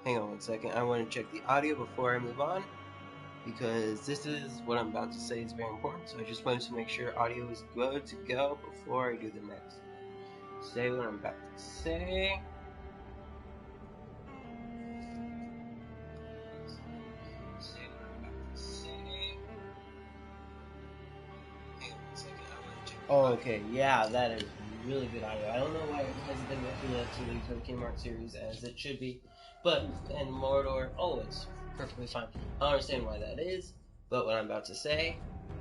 Hang on one second. I want to check the audio before I move on, because this is what I'm about to say is very important. So I just wanted to make sure audio is good to go before I do the next. Say what I'm about to say. Oh, okay, yeah, that is really good audio. I don't know why it hasn't been released for the Kingdom Hearts series as it should be, but in Mordor, oh, it's perfectly fine. I don't understand why that is, but what I'm about to say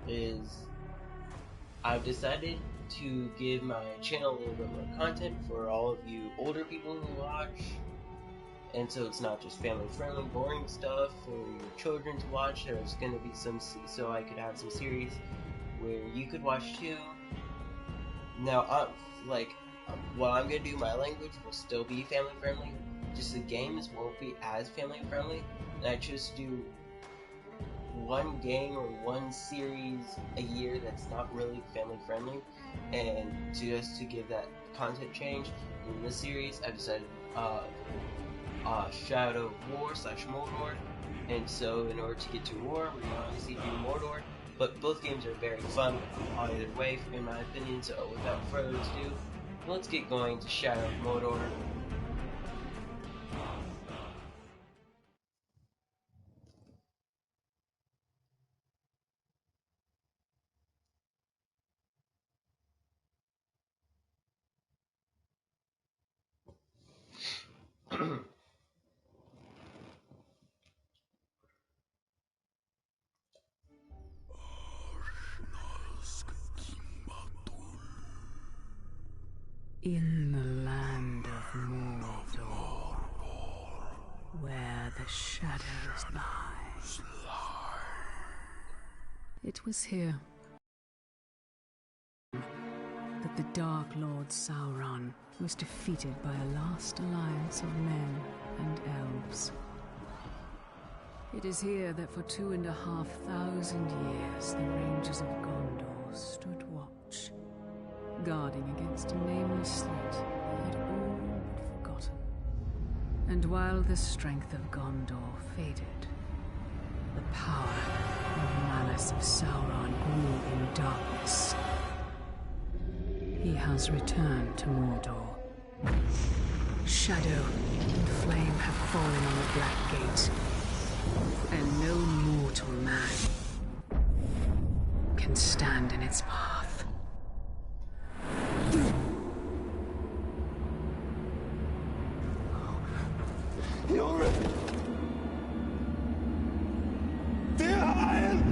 is I've decided to give my channel a little bit more content for all of you older people who watch, and so it's not just family-friendly, boring stuff for your children to watch. There's going to be some, so I could have some series where you could watch too. Now, what I'm going to do, my language will still be family-friendly, just the games won't be as family-friendly, and I choose to do one game or one series a year that's not really family-friendly, and just to give that content change. In this series, I decided Shadow of War / Mordor, and so in order to get to War, we're going to obviously do Mordor. But both games are very fun either way, in my opinion, so without further ado, let's get going to Shadow of Mordor. In the land of Mordor, where the shadows lie. It was here that the Dark Lord Sauron was defeated by a last alliance of men and elves. It is here that for 2,500 years the Rangers of Gondor stood watch, guarding against a nameless threat they had all but forgotten. And while the strength of Gondor faded, the power and malice of Sauron grew in darkness. He has returned to Mordor. Shadow and flame have fallen on the Black Gate, and no mortal man can stand in its path. You're behind!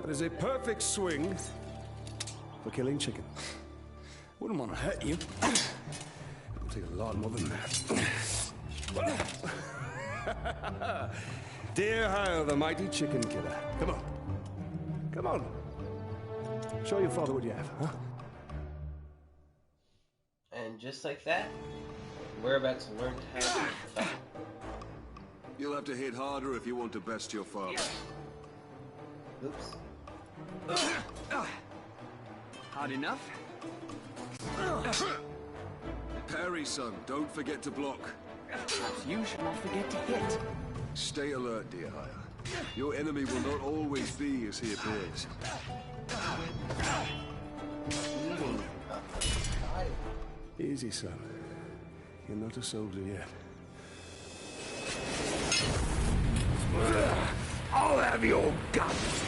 That is a perfect swing for killing chicken. Wouldn't want to hurt you. It'll take a lot more than that. Dear Hyle, the mighty chicken killer. Come on. Come on. Show your father what you have, huh? And just like that, we're about to learn how to fight. You'll have to hit harder if you want to best your father. Oops. Hard enough? Parry, son. Don't forget to block. Perhaps you should not forget to hit. Stay alert, dear Haya. Your enemy will not always be as he appears. Easy, son. You're not a soldier yet. I'll have your guts!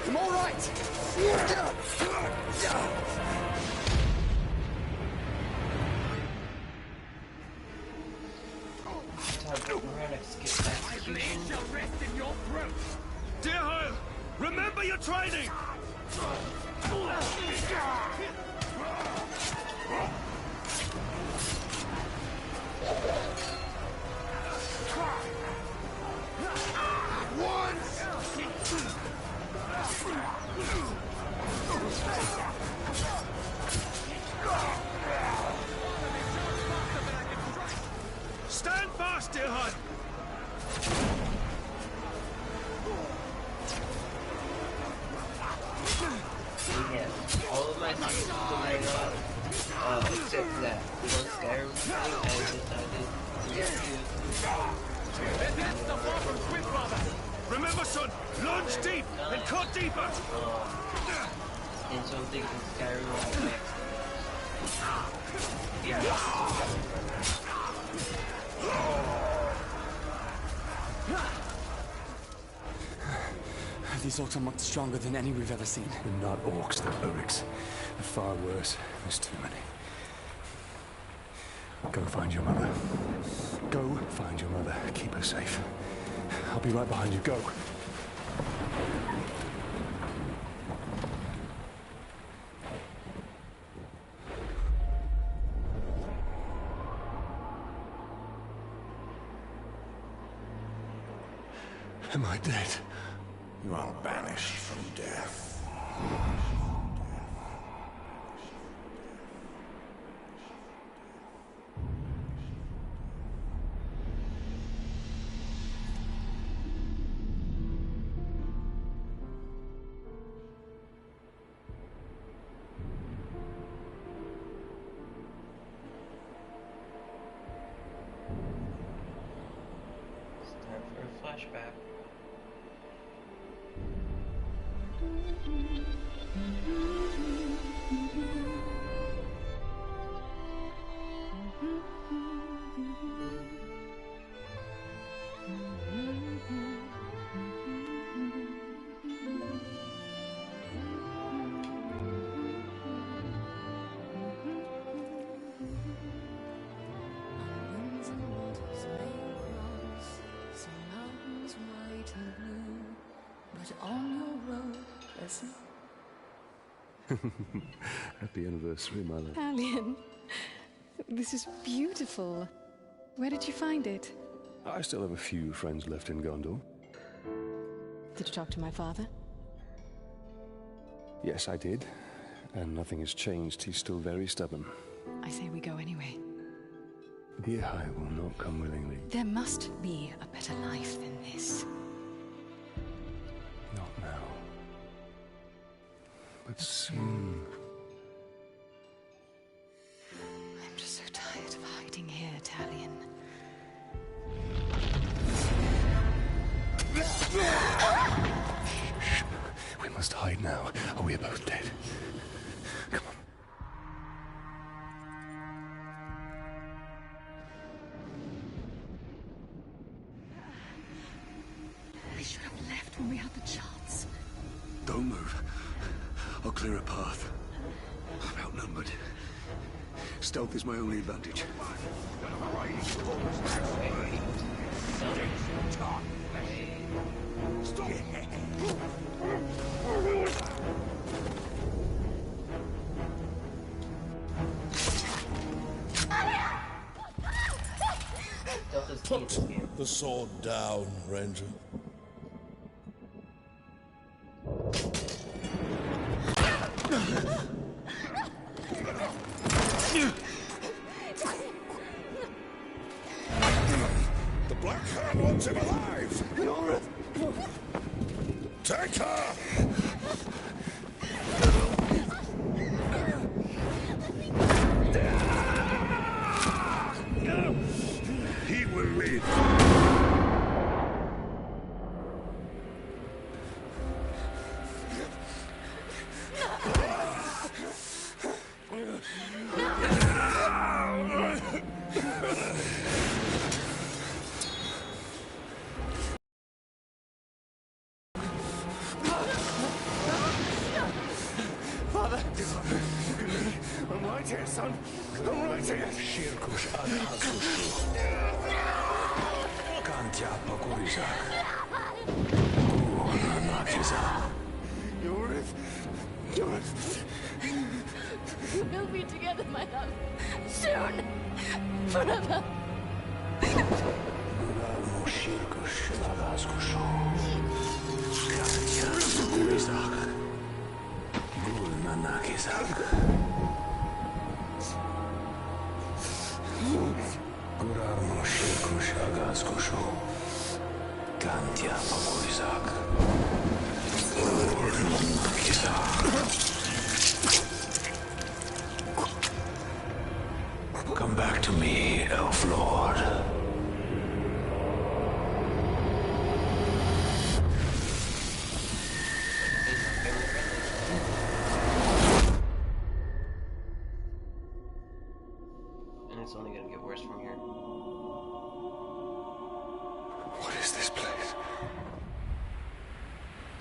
I'm all right! skip execution. Shall rest in your throat. Dear Heil, remember your training! Stand fast, dear Heil! Yeah, all of my thoughts right now, except for that one Skyrim thing, I decided to get That's the water swift, brother. Remember, son, lunge deep and cut deeper! and so I'm thinking Skyrim will be next. These orcs are much stronger than any we've ever seen. They're not orcs, they're oryx. They're far worse. There's too many. Go find your mother. Go find your mother. Keep her safe. I'll be right behind you. Go. Am I dead? You are banished from death. It's time for a flashback. Winds and waters may cross some mountains white and blue, but on your road, listen. Happy anniversary, my love. Italian. This is beautiful. Where did you find it? I still have a few friends left in Gondor. Did you talk to my father? Yes, I did. And nothing has changed. He's still very stubborn. I say we go anyway. Dear High will not come willingly. There must be a better life than this. Not now. But soon. I'm just so tired of hiding here, Italian. Shh. We must hide now, or we are both dead. Come on. We should have left when we had the chance. Don't move. I'll clear a path. I'm outnumbered. Stealth is my only advantage. Put the sword down, Ranger. The Black Hand wants him alive! Take her! He will live. Father! I'm right here, son. I'm right here. Shirkush Adhazushu. Can't brother! Come back to me, Elf Lord. And it's only gonna get worse from here. What is this place?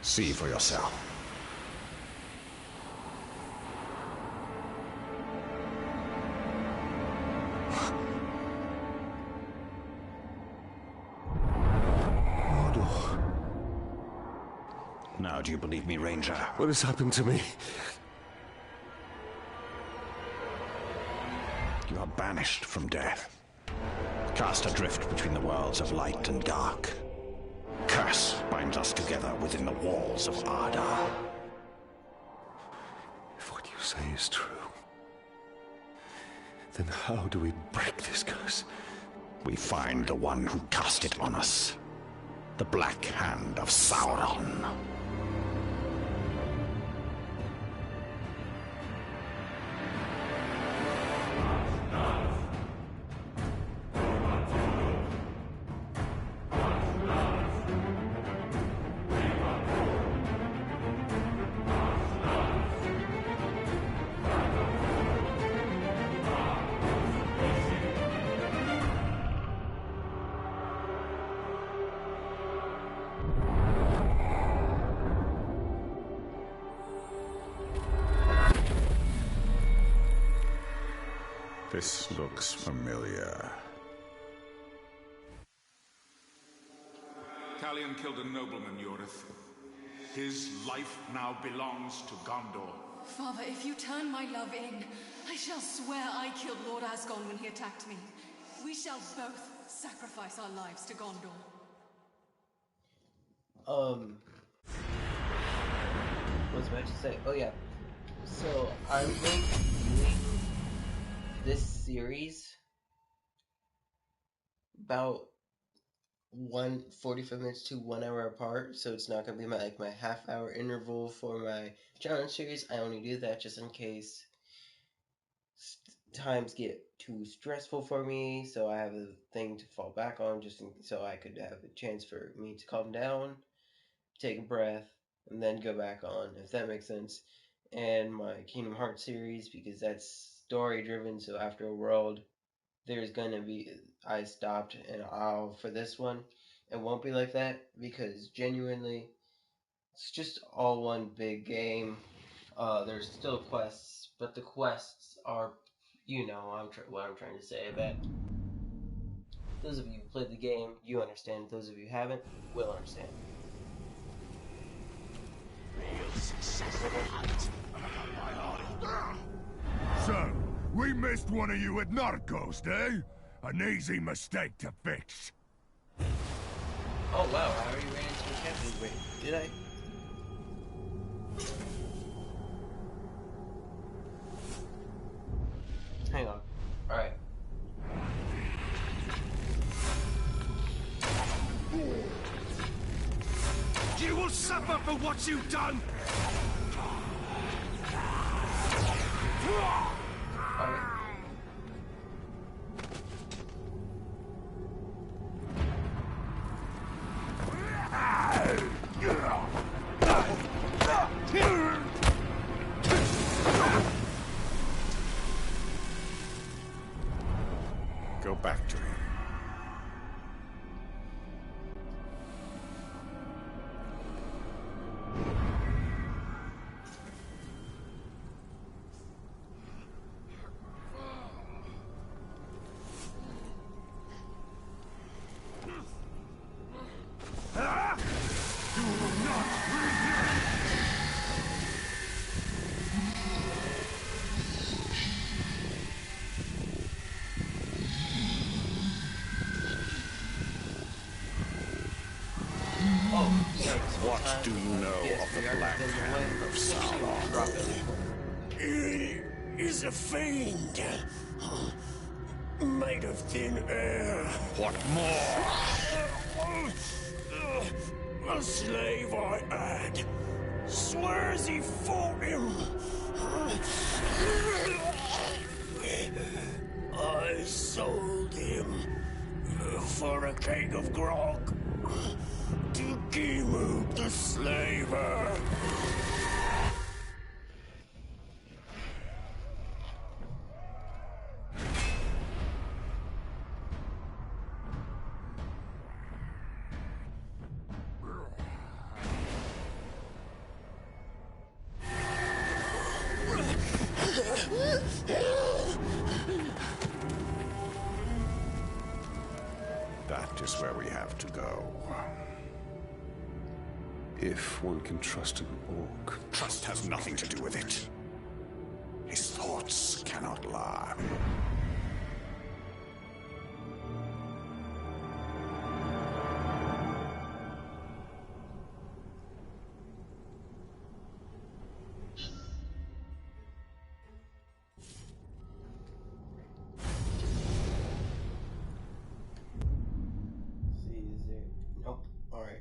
See for yourself. Mordor. Now, do you believe me, Ranger? What has happened to me? You are banished from death. Cast adrift between the worlds of light and dark. Curse binds us together within the walls of Ardar. If what you say is true, then how do we break this curse? We find the one who cast it on us. The Black Hand of Sauron. This looks familiar. Talion killed a nobleman, Yorith. His life now belongs to Gondor. Father, if you turn my love in, I shall swear I killed Lord Asgon when he attacked me. We shall both sacrifice our lives to Gondor. What was I about to say? Oh yeah. So I'm going to be doing this series about 45 minutes to 1 hour apart, so it's not gonna be my half-hour interval for my challenge series. I only do that just in case times get too stressful for me, so I have a thing to fall back on, so I could have a chance for me to calm down, take a breath, and then go back on, if that makes sense. And my Kingdom Hearts series, because that's story driven, so after a world there's gonna be, I stopped, and for this one it won't be like that, because genuinely it's just all one big game. There's still quests, but the quests are, what I'm trying to say. That those of you who played the game, you understand. Those of you who haven't will understand. So, we missed one of you at Narcos, eh? An easy mistake to fix. Oh wow, I already ran into the captain. Wait, did I? Hang on. Alright. You will suffer for what you've done! Alright. Go back to him. What do you know of the Black Hand of Sauron? He is a fiend. Made of thin air. What more? A slave I had. Swears he fought him. I sold him for a keg of grog to Gimuk the slaver. That is where we have to go. If one can trust an orc. Trust has nothing to do with it. His thoughts cannot lie.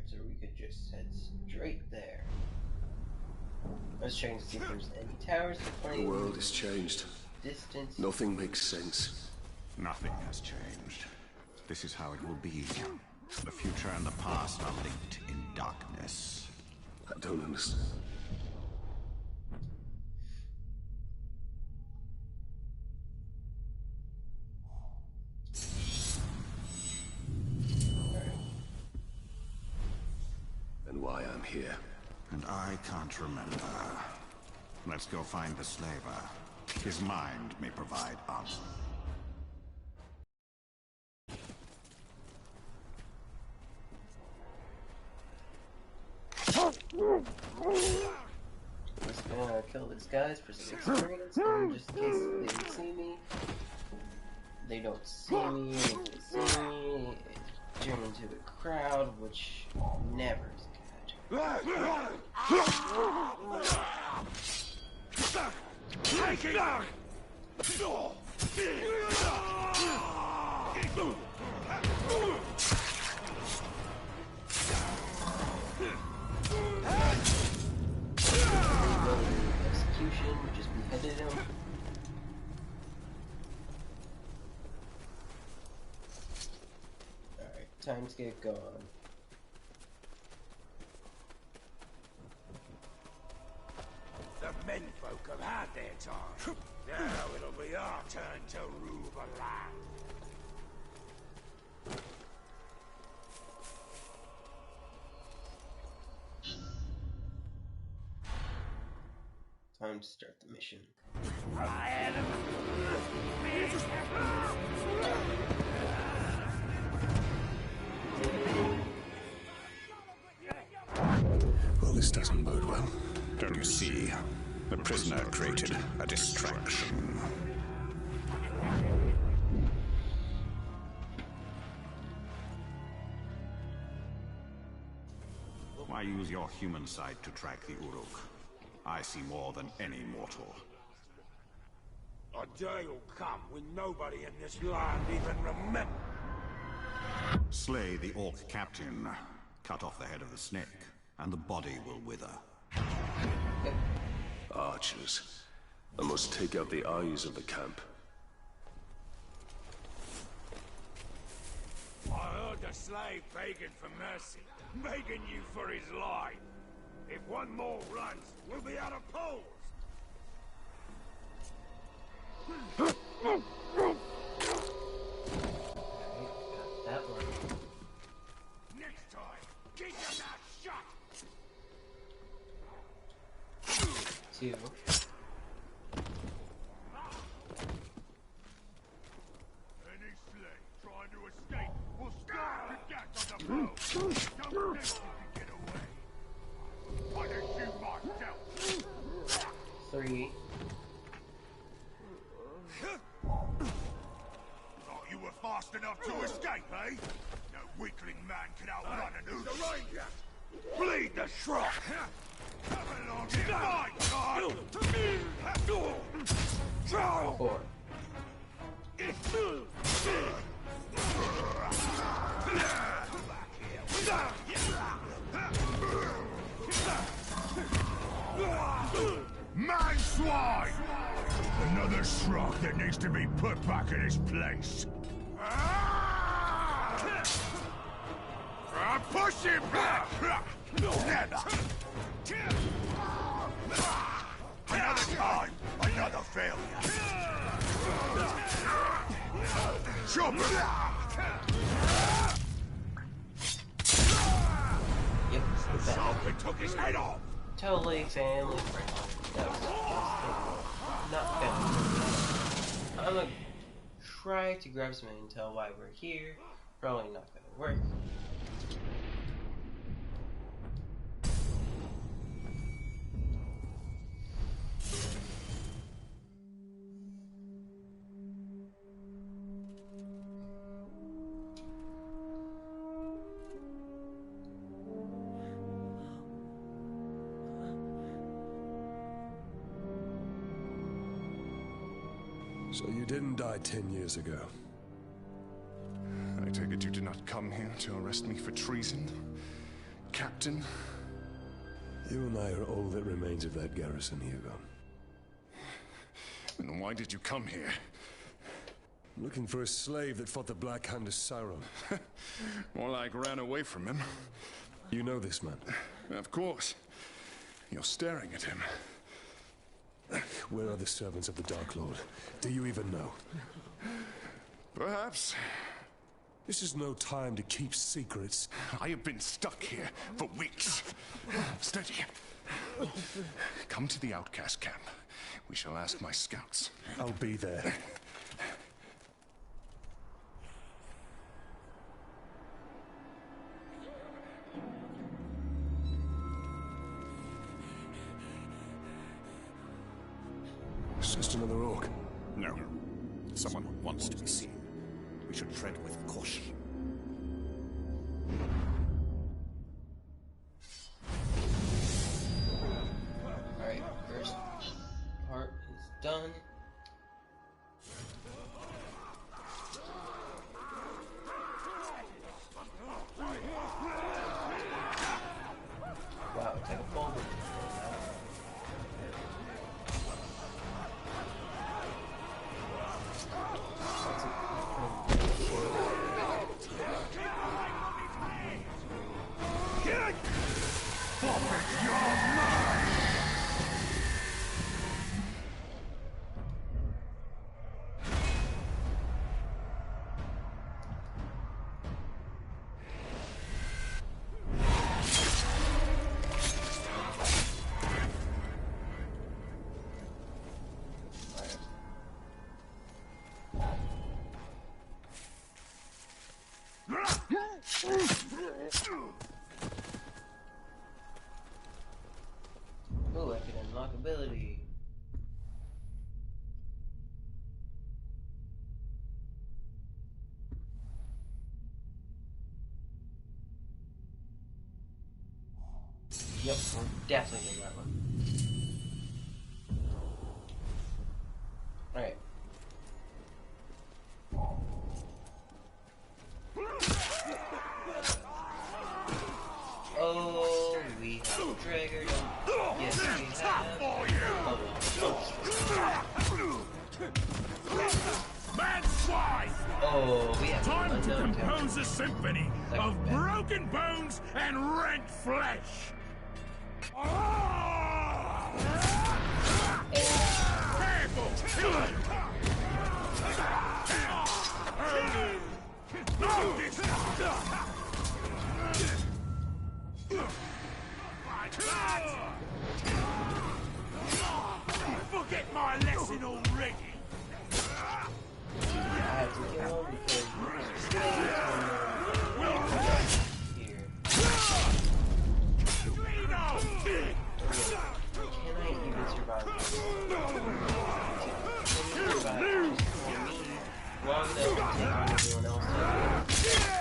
So we could just head straight there. Let's check to see if there's any towers to claim. The world has changed. Distance. Nothing makes sense. Nothing has changed. This is how it will be. The future and the past are linked in darkness. I don't understand. Why I'm here. And I can't remember. Let's go find the slaver. His mind may provide answers. Let's go kill these guys for some experience, and just in case they don't see me. They don't see me, they see me. Turn into the crowd, which never is good. Take it! Execution, just beheaded him. Alright, time to get going. The menfolk have had their time. Now it'll be our turn to rule the land. Time to start the mission. Well, this doesn't bode well. Don't you see? The prisoner created a distraction. Why use your human sight to track the Uruk? I see more than any mortal. A day will come when nobody in this land even remembers. Slay the orc captain, cut off the head of the snake, and the body will wither. Archers. I must take out the eyes of the camp. I heard the slave begging for mercy, begging you for his life. If one more runs, we'll be out of poles. That one. Next time, keep your mouth shut. 2. Any slave trying to escape will starve to death on the boat. Don't think you can get away. Why don't you myself? 3. Thought you were fast enough to escape, eh? No weakling man can outrun an Uruk. The ranger! Bleed the shrub! Come along here, my God! 4. Man swine! Another Shrock that needs to be put back in his place. Push him back! Never! Another time, another failure. Chopper! Yep, Something took his head off! totally family friendly. That was not family friendly. I'm gonna try to grab some intel while we're here. Probably not gonna work. So you didn't die 10 years ago. I take it you did not come here to arrest me for treason, Captain? You and I are all that remains of that garrison, Hugo. Then why did you come here? I'm looking for a slave that fought the Black Hand of Sauron. More like ran away from him. You know this man? Of course. You're staring at him. Where are the servants of the Dark Lord? Do you even know? Perhaps. This is no time to keep secrets. I have been stuck here for weeks. Steady. Come to the outcast camp. We shall ask my scouts. I'll be there. It's just another orc. No. Someone wants to be seen. We should tread with caution. Alright, first part is done. Wow, it's like a boulder. Oh, I can unlock ability. Yep, we're definitely getting that one. Alright. Oh, we have triggered him. Yes, we have. Man swine! Oh, we have Time to unknown compose a symphony of broken bones and rent flesh! Careful! Forget my lesson already! I have to kill him because he's here. Can I even survive this? Can you survive me long enough to take on everyone else?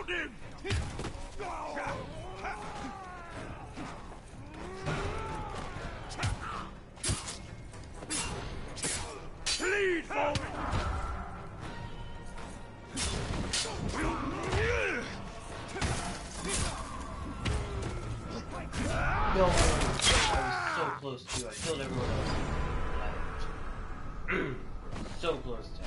Got him! Lead for me! No, I was so close to. I killed everyone else. So close to.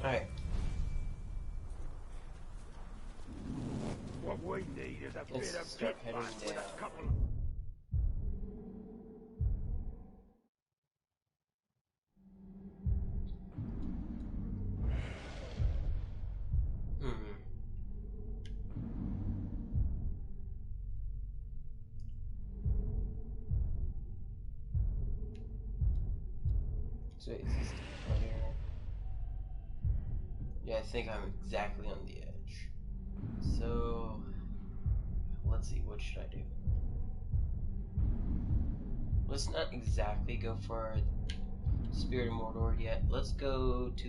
Alright. What we need is a Let's bit of start big heading man with down. a couple. So is this down here? Yeah, I think I'm exactly on the edge. So let's see, what should I do? Let's not exactly go for Spirit of Mordor yet. Let's go to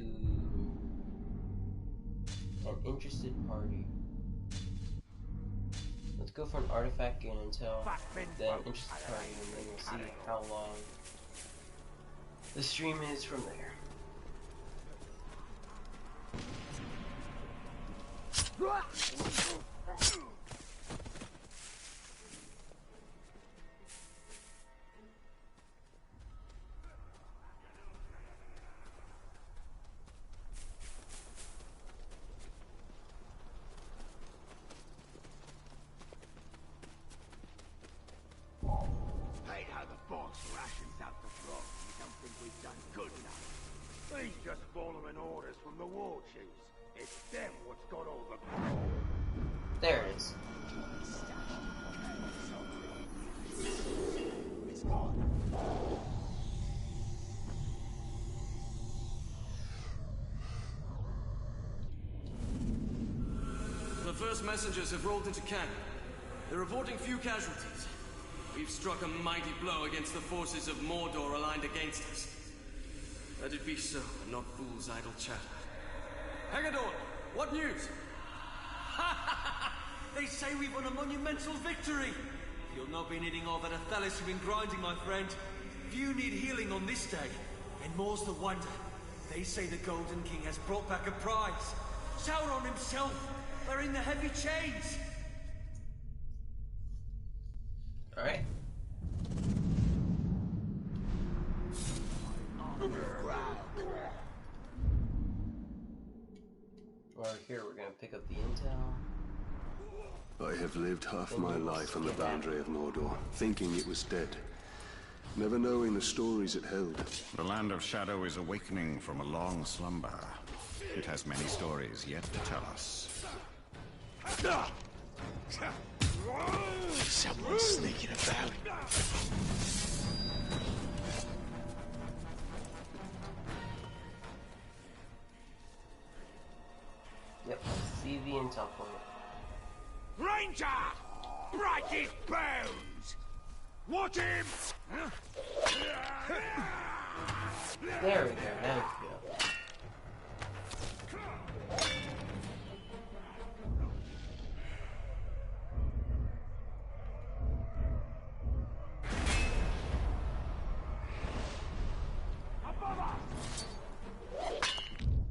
an interested party. Let's go for an artifact gain intel, then interested party, and then we'll see how long the stream is from there. Hate how the boss rations out the floor. You don't think we've done good enough? He's just following orders from the war chiefs. It's them what's got all the power. There it is. The first messengers have rolled into camp. They're reporting few casualties. We've struck a mighty blow against the forces of Mordor aligned against us. Let it be so, and not fools' idle chatter. Haggadorn, what news? They say we've won a monumental victory! You've not been eating all that Athelis you've been grinding, my friend. Few need healing on this day, and more's the wonder. They say the Golden King has brought back a prize. Sauron himself, wearing the heavy chains. Alright. Well, here we're gonna pick up the intel. I have lived half my life on the boundary of Mordor, thinking it was dead, never knowing the stories it held. The Land of Shadow is awakening from a long slumber. It has many stories yet to tell us. Someone's sneaking about. Yep, see the intel point. Ranger! Break his bones! Watch him! There we go, now we go.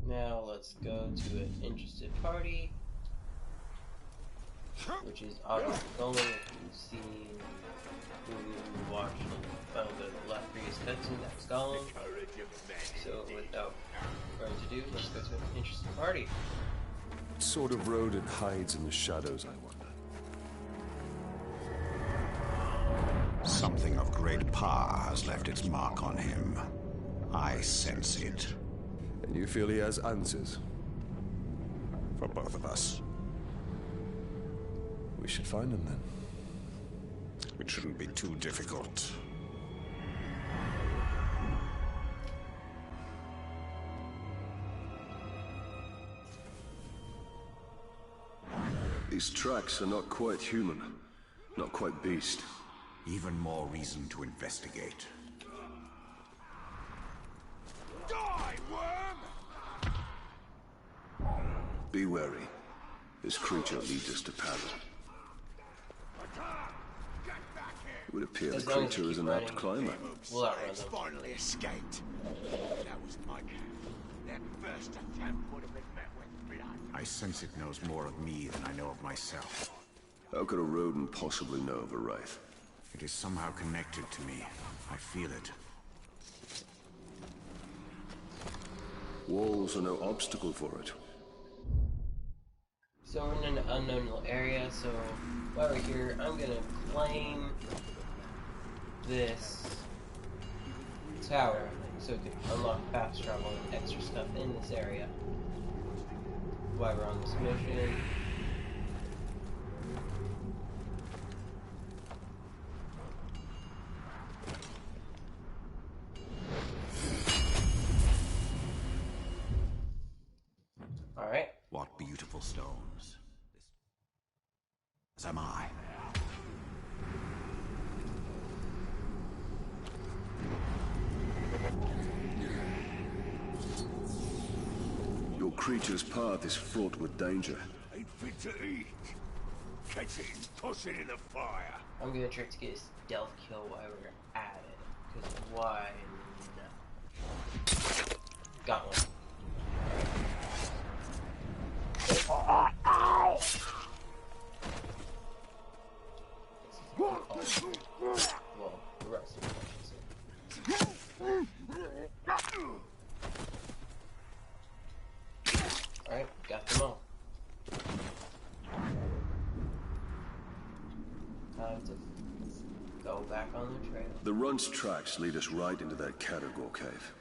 Now let's go to an interested party, which is obviously going. If you've seen who watched the last previous cutscene, that's Gollum. So without further ado, let's go to an interested party. What sort of rodent hides in the shadows, I wonder? Something of great power has left its mark on him. I sense it. And you feel he has answers? For both of us. We should find him then. It shouldn't be too difficult. These tracks are not quite human. Not quite beast. Even more reason to investigate. Die, worm! Be wary. This creature leads us to peril. It would appear the As long as creature we is keep an apt running. climber. We'll outrun them. Finally escaped. That was my camp. Their first attempt would have been met with blood. I sense it knows more of me than I know of myself. How could a rodent possibly know of a wraith? It is somehow connected to me. I feel it. Walls are no obstacle for it. So we're in an unknown area, so while we're here, I'm gonna claim this tower so we can unlock fast travel and extra stuff in this area while we're on this mission. Alright. What beautiful stones. As am I. Your creature's path is fraught with danger. Ain't fit to eat. Catch it and toss it in the fire. I'm gonna try to get a stealth kill while we're at it. Because why not? Got one. Well, the rest of it, I should say. Alright, got them all. Time to go back on the trail. The runt's tracks lead us right into that Catergor cave.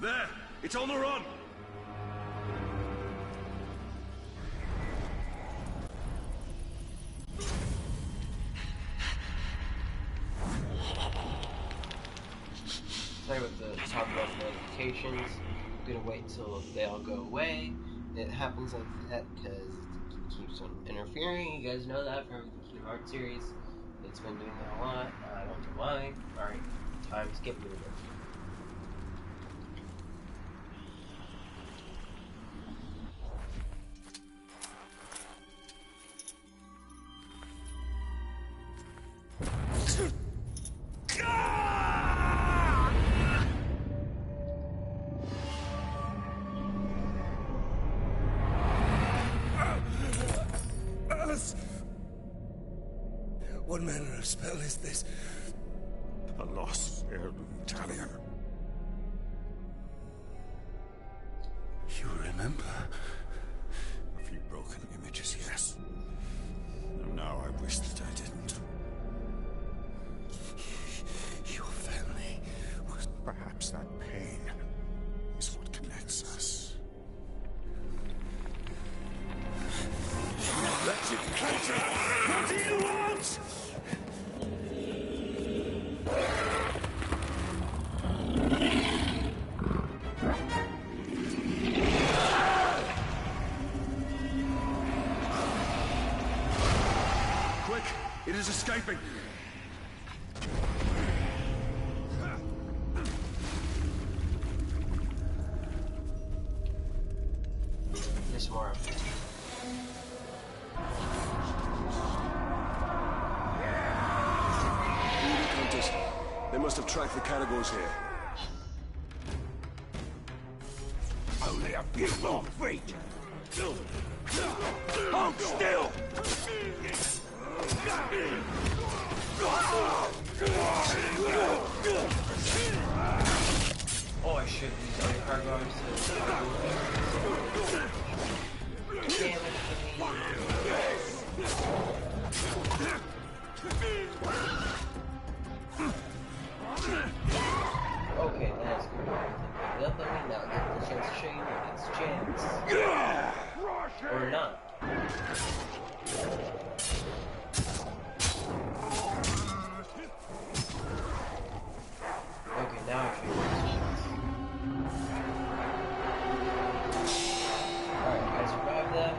There! It's on the run! Sorry about the top of notifications. I'm gonna wait until they all go away. It happens like that because it keeps on interfering. You guys know that from the Kingdom Hearts series. It's been doing that a lot. I don't know why. Alright, time to get moving. What manner of spell is this? A lost heirloom talion. You remember? A few broken images, yes. And now I wish that I didn't. Your family was... Perhaps that pain is what connects us. That's it, creature! What do you want? Quick! It is escaping! There's more of it. Hunters. They must have tracked the Catergors here. Only a few more feet. Hold still! Oh, I should use other cargoes to damage to Okay, that's good. Let me now get the chance to show you its chance. Or not. Okay, now I show you its chance. Alright, I survived that.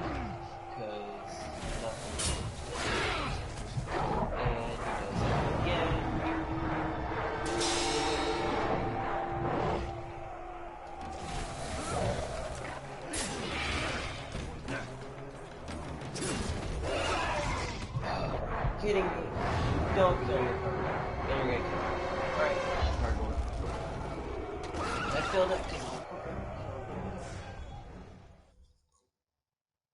Don't kill me, Cargo. Then you're gonna kill me. Alright, Cargo. I failed it because of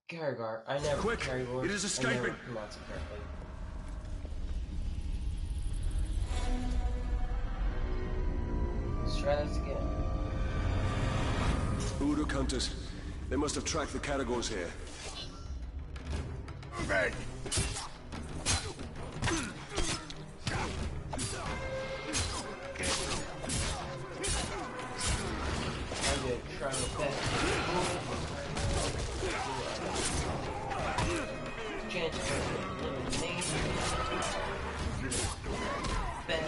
the Cargar. I never Quick, carry one. it is I escaping. never pronounce it correctly. Let's try this again. Uruk hunters. They must have tracked the Caragors here. Move in! I'm gonna try my best. Chance for elimination. Bad.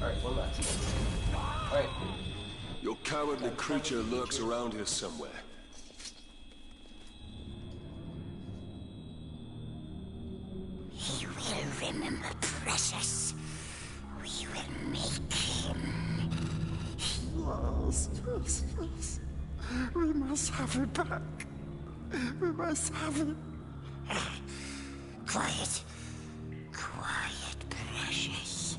Alright, one last. Alright. Your cowardly creature lurks around here somewhere. He will remember Precious. We will make him. Yes, yes, yes. We must have it back. We must have it. Quiet. Quiet, Precious.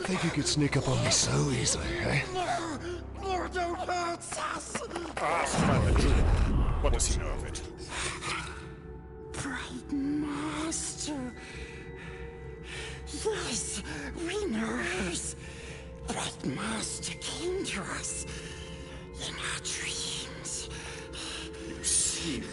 Think you could sneak up on me so easily, eh? No! No, don't hurt us! Ask Fanboy. What does he know of it? Bright Master. Yes, we knows. Bright Master came to us in our dreams. You see.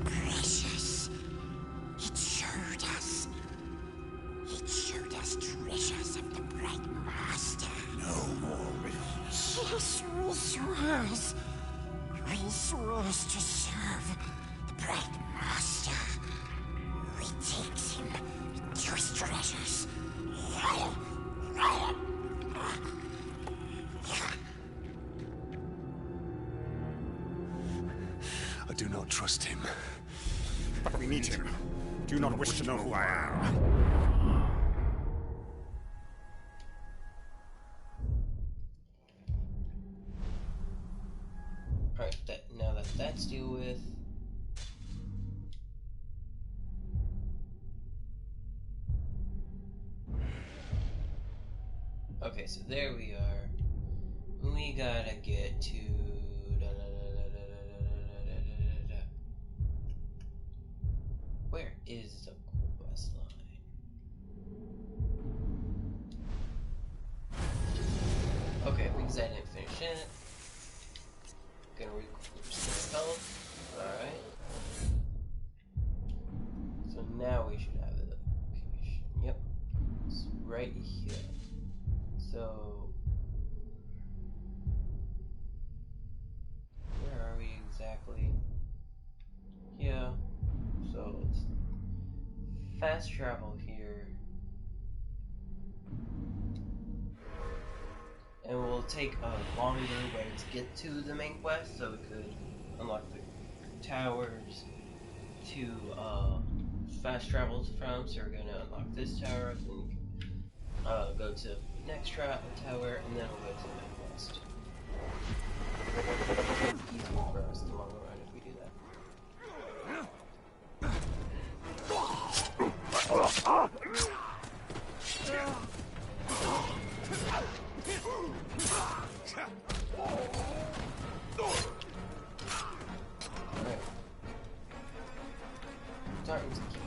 Precious. It showed us. It showed us treasures of the Bright Master. No more riddles. Yes, we swears. We swears to serve the Bright Master. We takes him to his treasures. I do not trust him. But we need him. Do you not wish to know who I am? Alright, now that that's dealt with. Okay, so there we are. We gotta get to. Where is the quest line? Okay, because I didn't finish it. Gonna record some. Alright. So now we should have the location. Yep. It's right here. So where are we exactly? Yeah. So it's fast travel here. And we'll take a longer way to get to the main quest, so we could unlock the towers to fast travel from. So we're gonna unlock this tower, then go to the next tower, and then we'll go to the main quest. Easier for us in the long run if we do that. Alright. Starting to keep going.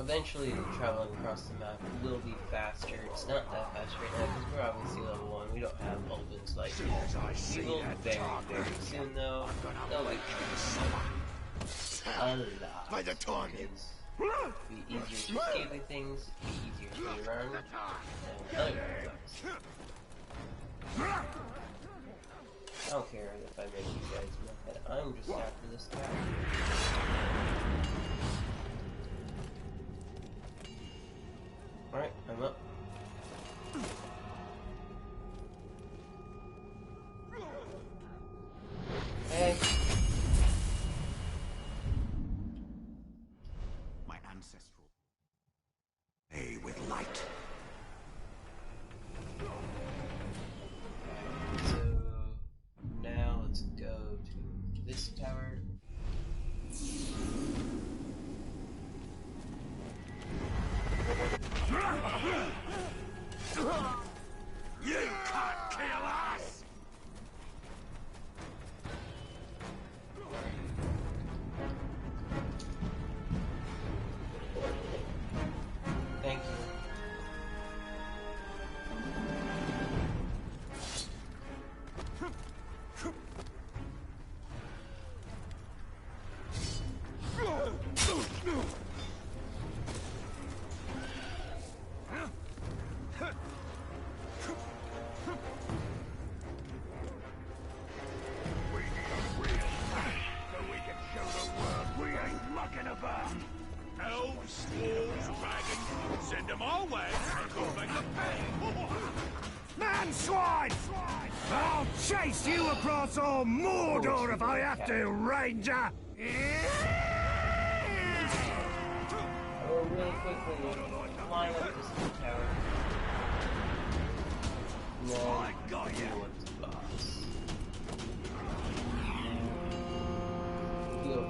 eventually traveling across the map will be faster. It's not that fast right now because we're obviously level 1. We don't have opens like that. We will very, very soon though. That'll be a lot. By the time Because it'll be easier to escape things, be easier to run, and other things. I don't care if I make you guys mad. I'm just after this guy. Alright, I'm up. Hey. My ancestral. Hey, with light. So now let's go to this tower. You can't kill us! Thank you. Elves, wolves, dragons, send them our way, and we'll make them pay. Man swine! I'll chase you across all Mordor if I have to, Ranger! Oh, really quickly, flying up this tower. No, I got you! boss.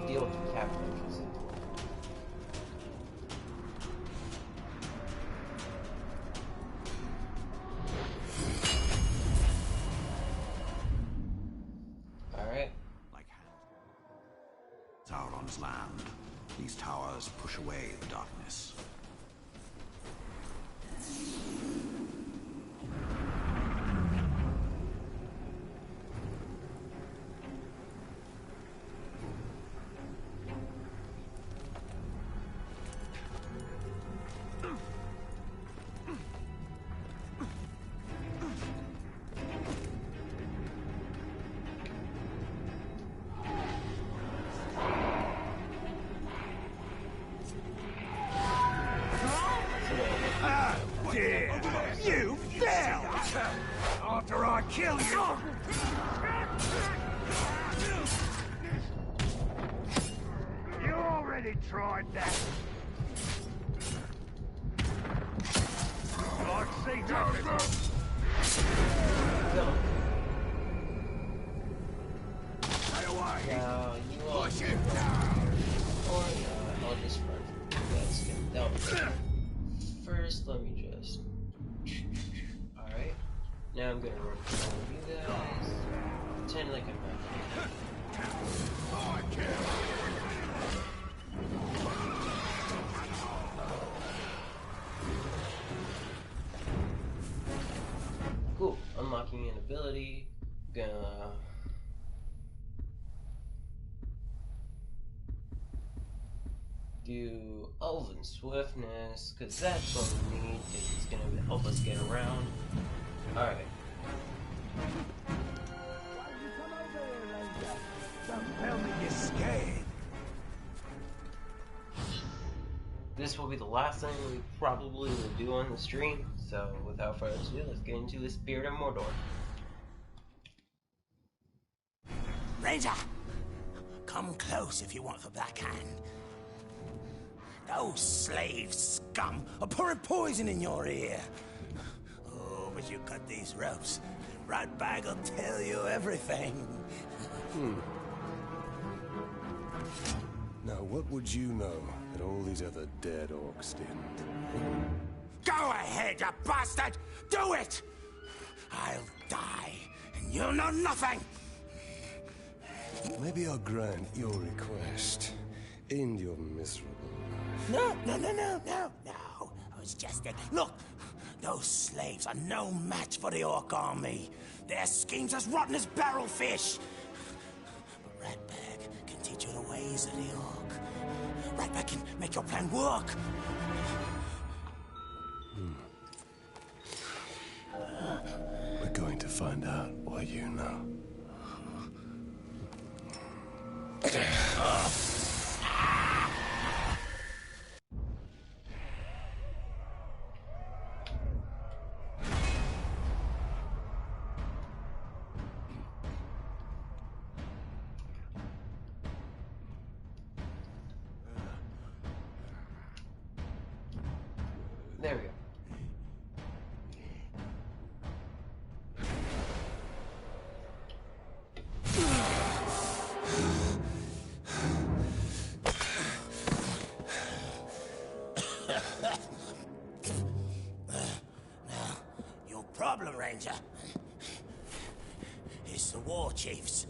Deal with the captain, I should say. Alright. Like Sauron's land. These towers push away the darkness. Dear, you fell! After I kill you! You already tried that! Like see nothing! Stay away! Now, you all Push it! or I'll just run. Let's get down. First, let me just. Alright. Now I'm gonna run for you guys. Pretend like I'm not. Cool. Unlocking an ability. Gonna. Do Elven Swiftness, because that's what we need, because it's going to help us get around. Alright. Don't tell me you're scared. This will be the last thing we probably will do on the stream, so without further ado, let's get into the Spirit of Mordor. Ranger, come close if you want the black hand. Those slave scum are pouring poison in your ear. Oh, but you cut these ropes. Ratbag will tell you everything. Now, what would you know that all these other dead orcs didn't? Go ahead, you bastard! Do it! I'll die, and you'll know nothing! Maybe I'll grant your request. in your miserable life. No. I was just look, those slaves are no match for the Orc army. Their schemes as rotten as barrel fish. But Ratbag can teach you the ways of the Orc. Ratbag can make your plan work. We're going to find out what you know. There we go. Your problem, Ranger, is the war chiefs.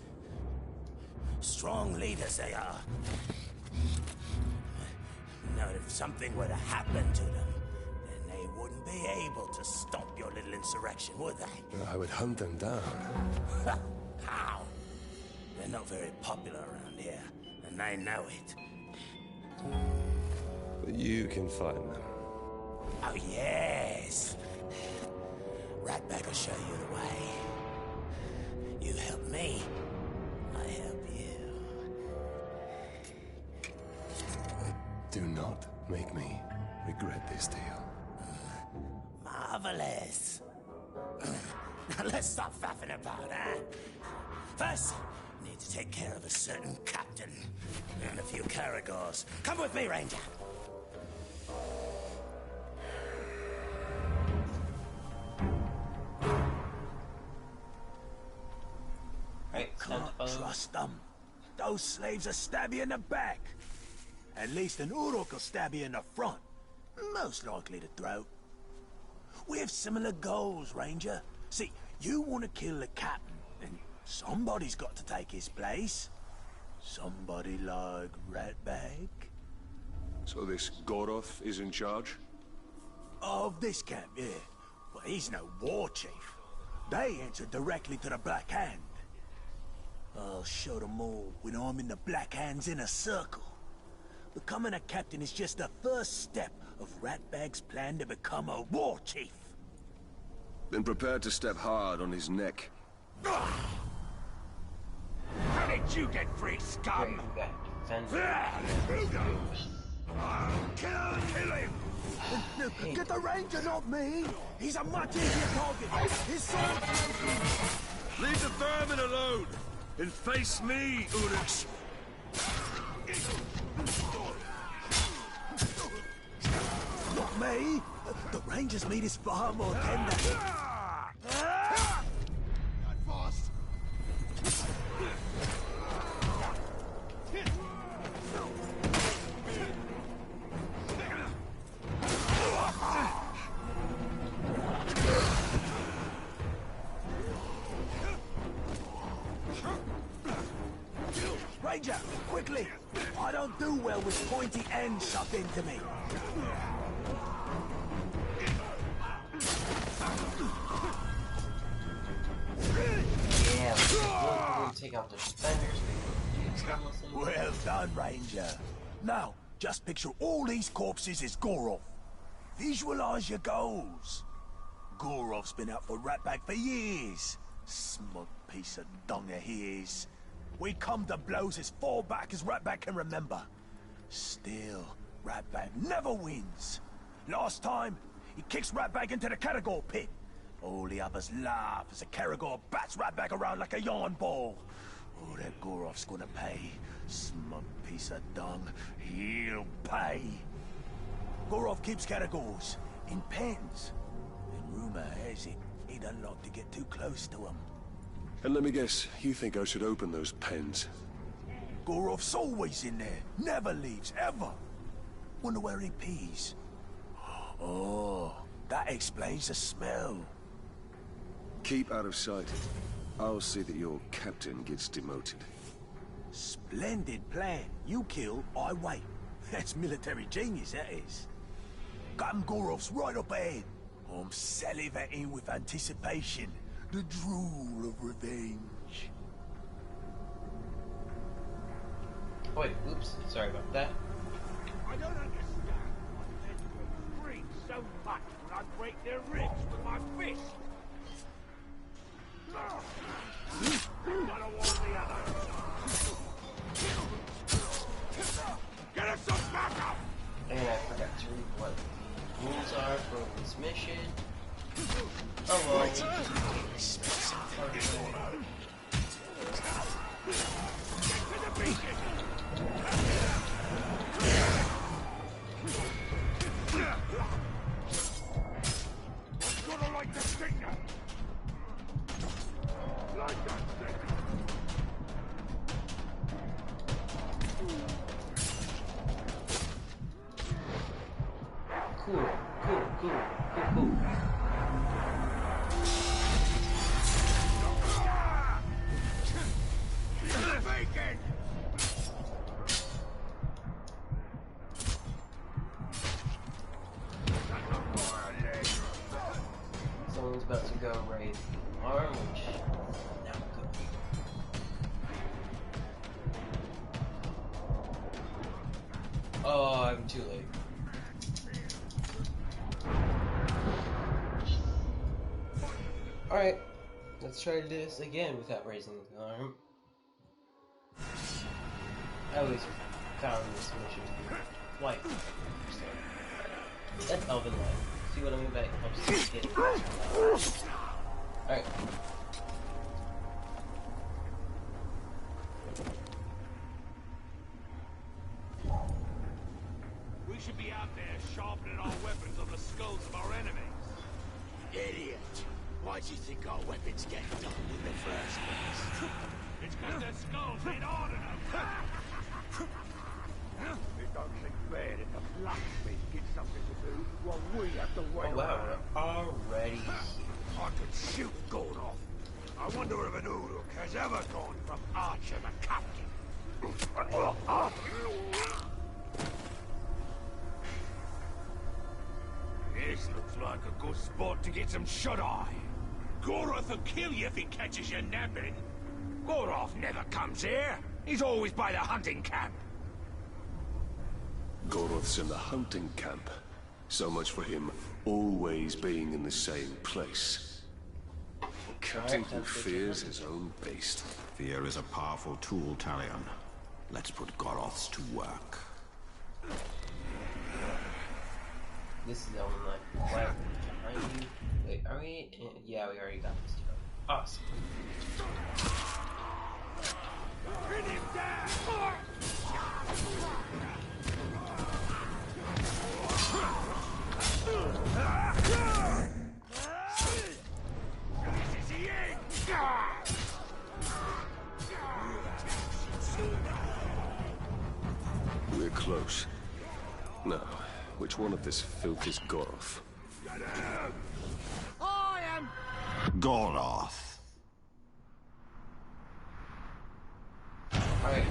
Strong leaders they are. Now, if something were to happen to them, then they wouldn't be able to stop your little insurrection, would they? I would hunt them down. How? They're not very popular around here, and they know it. But you can find them. Oh, yes. Ratbag will show you the way. You help me, I help you. Do not make me regret this deal. Marvelous. Now let's stop faffing about, huh? First, I need to take care of a certain captain and a few Caragors. Come with me, Ranger. Can't trust them. Those slaves will stab you in the back. At least an Uruk will stab you in the front. Most likely the throat. We have similar goals, Ranger. See, you want to kill the captain, and somebody's got to take his place. Somebody like Ratbag. So this Goroth is in charge? Of this camp, yeah. Well, he's no war chief. They answer directly to the Black Hand. I'll show them all when I'm in the Black Hand's inner circle. Becoming a captain is just the first step of Ratbag's plan to become a war chief. Been prepared to step hard on his neck. How did you get free, scum? Kill him! Get the Ranger, not me! He's a much easier target! His sword... Leave the vermin alone! And face me, Uruks! Not me! The Ranger's meat is far more tender. Fast! Ranger, quickly! I don't do well with pointy ends shoved into me. Yeah, we'll take out the defenders. Well done, Ranger. Now, just picture all these corpses as Gorov. Visualize your goals. Gorov's been out for Ratbag for years. Smug piece of dung he is. We come to blows as far back as Ratbag can remember. Still, Ratbag never wins. Last time, he kicks Ratbag into the Caragor pit. All the others laugh as the Caragor bats Ratbag around like a yarn ball. Oh, that Gorov's gonna pay. Smug piece of dung. He'll pay. Gorov keeps Caragors in pens. And rumor has it he doesn't like to get too close to them. And let me guess, you think I should open those pens? Gorov's always in there. Never leaves, ever. Wonder where he pees. Oh, that explains the smell. Keep out of sight. I'll see that your captain gets demoted. Splendid plan. You kill, I wait. That's military genius, that is. Captain Gorov's right up ahead. I'm salivating with anticipation. The drool of revenge. Wait, oops, sorry about that. I don't understand why men will scream so much when I break their ribs with my fist. One or the other. Get us some backup! And I forgot to read what the rules are for this mission. Oh well. Get to the beacon! I'm gonna light the signal! Light that signal! Cool. Someone's about to go raid the arm, which now good. Oh, I'm too late. Alright, let's try to do this again without raising the alarm. I always found this mission to be quite interesting. That's Elven Light. See what I mean by helps get it. Alright. We should be out there sharpening our weapons on the skulls of our enemies. Idiot. Why do you think our weapons get dull in the first place? It's because their skulls ain't hard enough. It don't seem fair that the blacksmith gets something to do while we have to wait. Oh wow, we're already here. I could shoot Gordon. I wonder if an Uruk has ever gone from archer to captain. This looks like a good spot to get some shut-eye. Goroth will kill you if he catches you napping. Goroth never comes here. He's always by the hunting camp. Goroth's in the hunting camp. So much for him always being in the same place. Captain who fears his own beast. Fear is a powerful tool, Talion. Let's put Goroths to work. This is the only like right behind you. Wait, are we? Yeah, we already got this done. Awesome. Pin him down! This is the end! We're close. Now, which one of this filth is Goroth? I am... Goroth. Alright.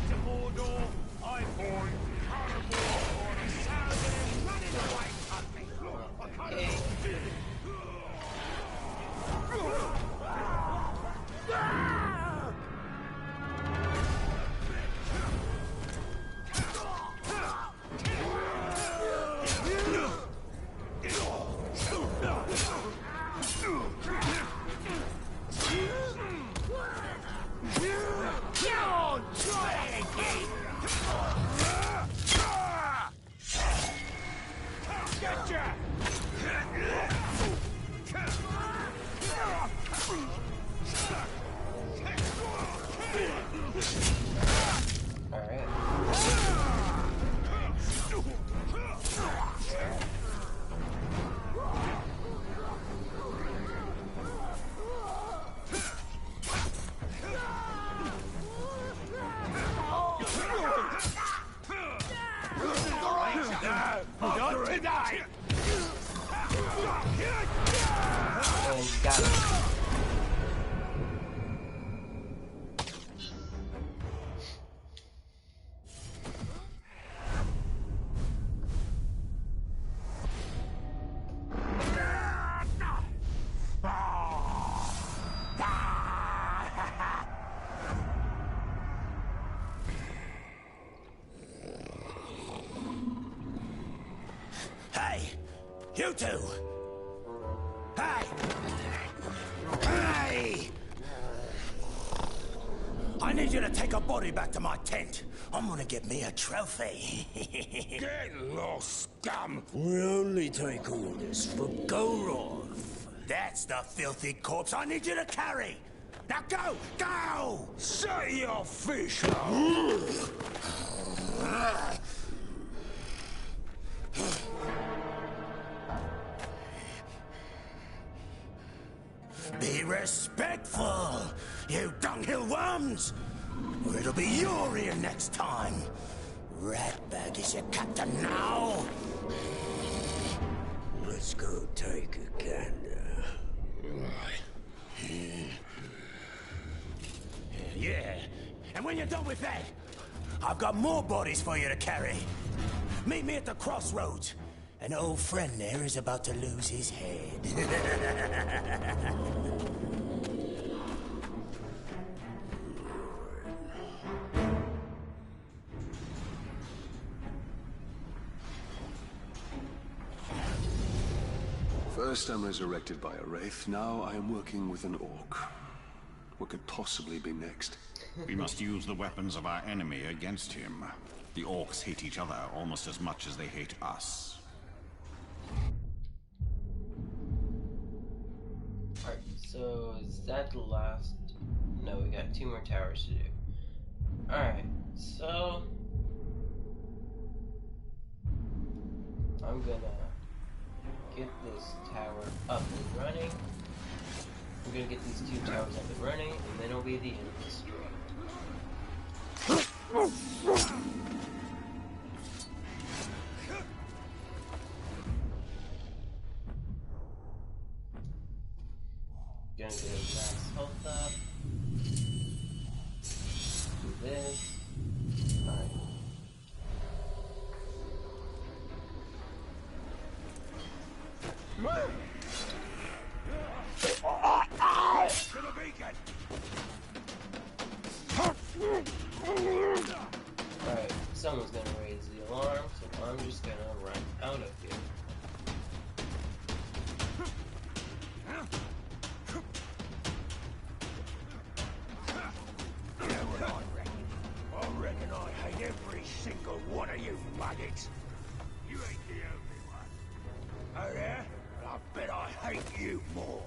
To Mordor, I'm born carnivore or a salad running away from me. Okay. You two! Hey! Hey! I need you to take a body back to my tent. I'm gonna get me a trophy. Get lost, scum! We only take orders for Gorov. That's the filthy corpse I need you to carry. Now go! Go! Shut your fish Be respectful, you dunghill worms! Or it'll be your ear next time. Ratbag is your captain now. Let's go take a gander. Yeah, and when you're done with that, I've got more bodies for you to carry. Meet me at the crossroads. An old friend there is about to lose his head. First I'm resurrected by a wraith, now I am working with an orc. What could possibly be next? We must use the weapons of our enemy against him. The orcs hate each other almost as much as they hate us. Alright, so is that the last? No, we got 2 more towers to do. Alright, so I'm gonna get this tower up and running. I'm gonna get these 2 towers up and running, and then it'll be the end of the story. Gonna get a max health up. Do this. Alright. to the beacon! Alright, someone's gonna raise the alarm, so I'm just gonna run out of here. I reckon I hate every single one of you maggots. You ain't the only one. Oh yeah? I bet I hate you more.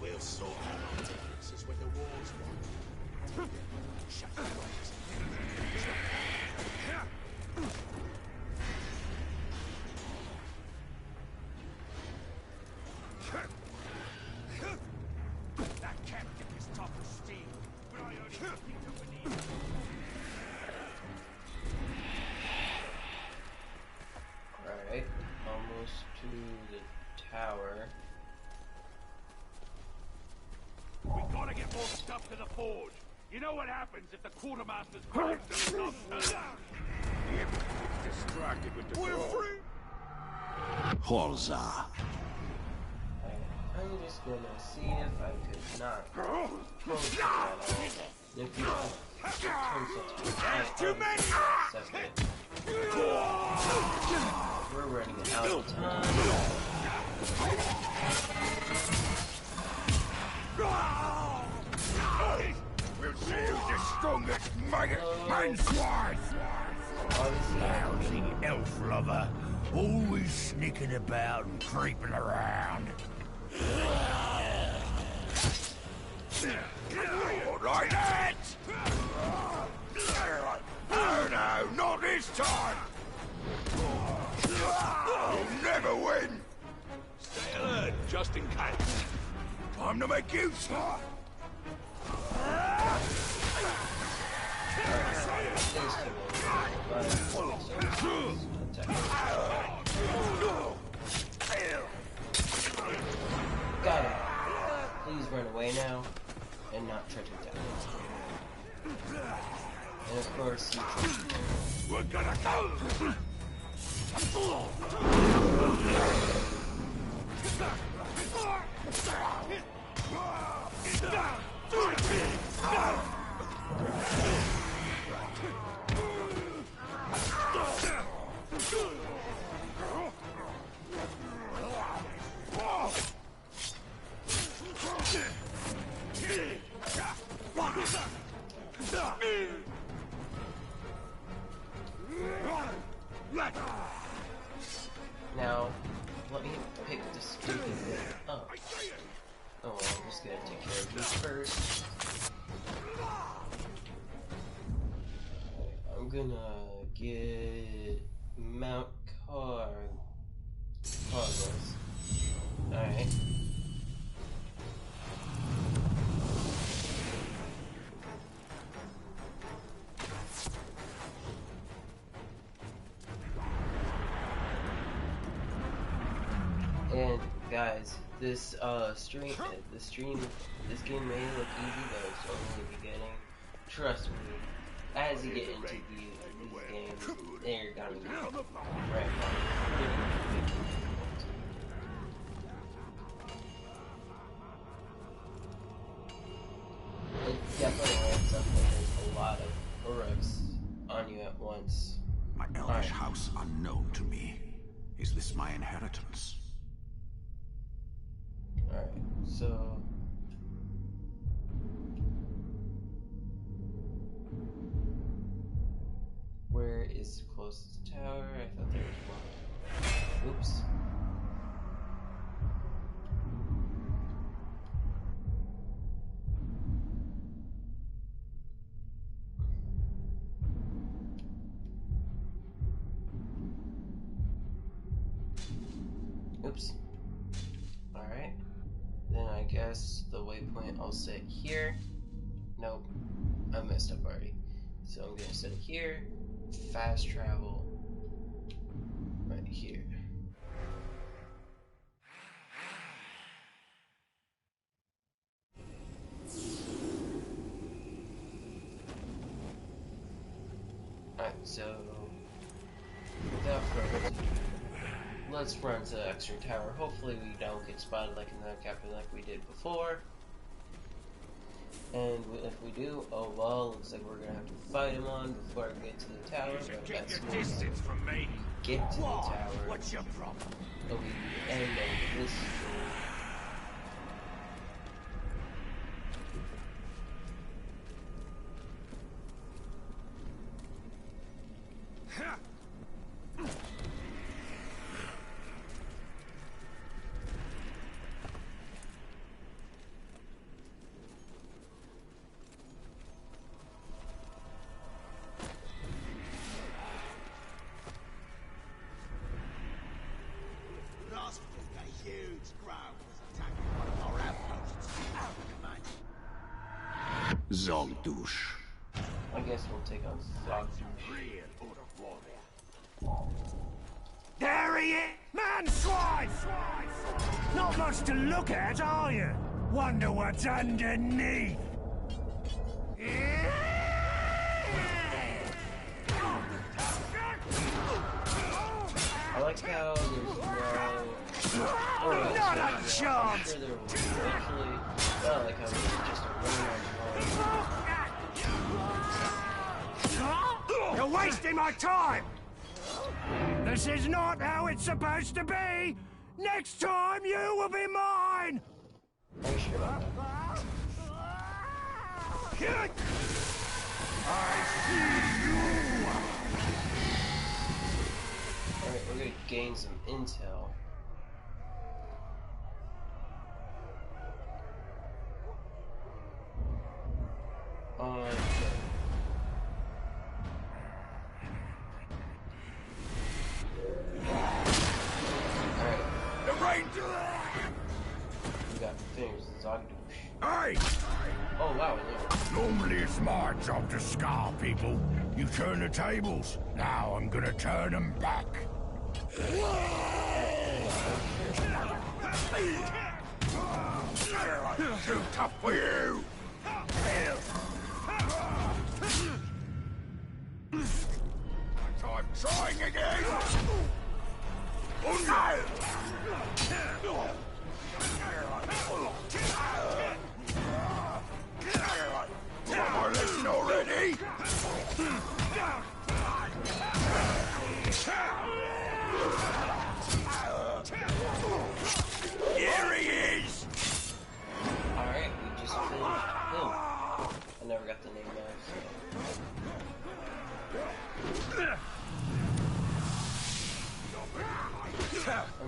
We'll sort out our differences when the war's won. Shut your face. That captain is tough as steel, but I only picked up an ear. Alright, almost to the tower. We gotta get more stuff to the forge. You know what happens if the quartermaster's back does not turn out? Distracted with the We're brawl. free! Horza. I'm just gonna see if I could not close it at all. And if you turn such Too many! That's it. We're running out of time. We'll see who's the strongest maggot man swine! Lousy elf lover, always sneaking about and creeping around. Like that! Oh no, not this time! You'll never win! Stay alert, just in case. Time to make use! Got him. Please run away now and not try to attack. And of course, We're gonna go! Now, let me pick the stupid thing up. Oh, well, I'm just gonna take care of you first. I'm gonna get Mount Carlos. Alright. And guys, this game may look easy, but it's only the beginning. Trust me, as you get into these games, they're gonna be right it definitely ends up with a lot of orcs on you at once. My elvish house unknown to me. Is this my inheritance? Alright, so... where is the closest tower? I thought there was one. Oops. Oops. Alright. Then I guess the waypoint I'll set here. Nope. I messed up already. So I'm gonna set it here. Fast travel. Right here. Alright, so without further ado, let's run to the extra tower. Hopefully we don't get spotted like in the captain like we did before. And if we do, oh well, looks like we're gonna have to fight him on before I get to the tower. But that's your distance from me. Get to the tower. What's your problem? It'll be the end of this story. Zogdush. I guess we'll take on Zogdush. There he is! Man swine! Not much to look at, are you? Wonder what's underneath. I like how there's no... Not a chance! I'm sure there will eventually... I like how there's just a running. You're wasting my time! This is not how it's supposed to be! Next time you will be mine! Are you sure about that? I see you! Alright, we're gonna gain some intel. We got things, Zogdush. Hey! Oh wow, Normally it's my job to scar people. You turn the tables. Now I'm gonna turn them back. Too tough for you! I'm trying again! One more lesson already! Here he is! Alright, we just finished him. I never got the name there, so.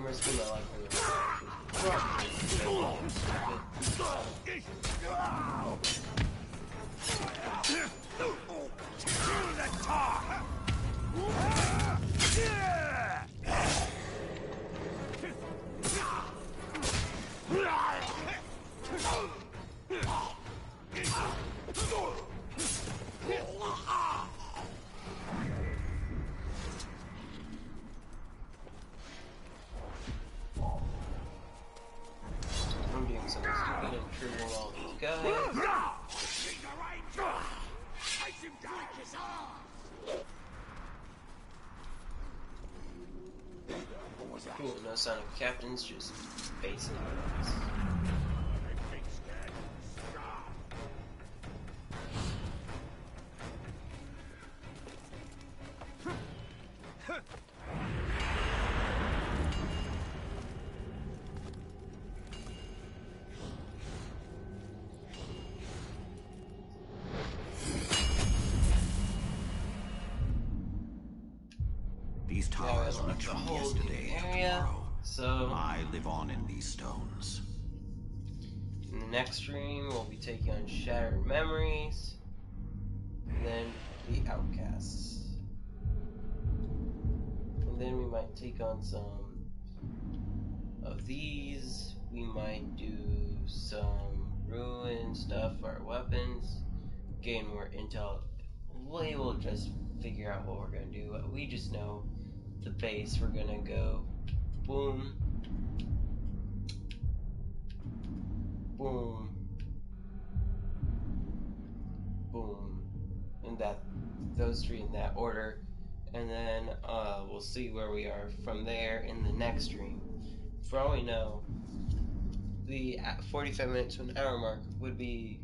risking my life for I'm doing something stupid and triggering all these guys. Cool, no sign of captains, just basic guys. These towers reached from yesterday to tomorrow. So I live on in these stones. in the next stream, we'll be taking on Shattered Memories, and then the Outcasts, and then we might take on some of these. We might do some ruin stuff for our weapons, gain more intel. We will just figure out what we're gonna do. We just know the base. We're gonna go boom, boom, boom, and those three in that order, and then we'll see where we are from there in the next stream. For all we know, the 45 minutes to an hour mark would be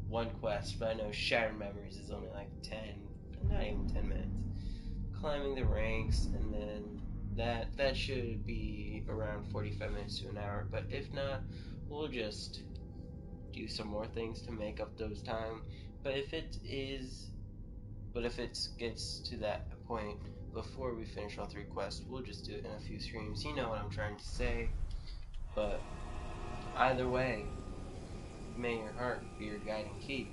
one quest, but I know Shattered Memories is only like 10, not even 10 minutes. Climbing the ranks, and then that should be around 45 minutes to an hour, but if not, we'll just do some more things to make up those time. But if it gets to that point before we finish all three quests, we'll just do it in a few streams. You know what I'm trying to say. But either way, may your heart be your guiding key.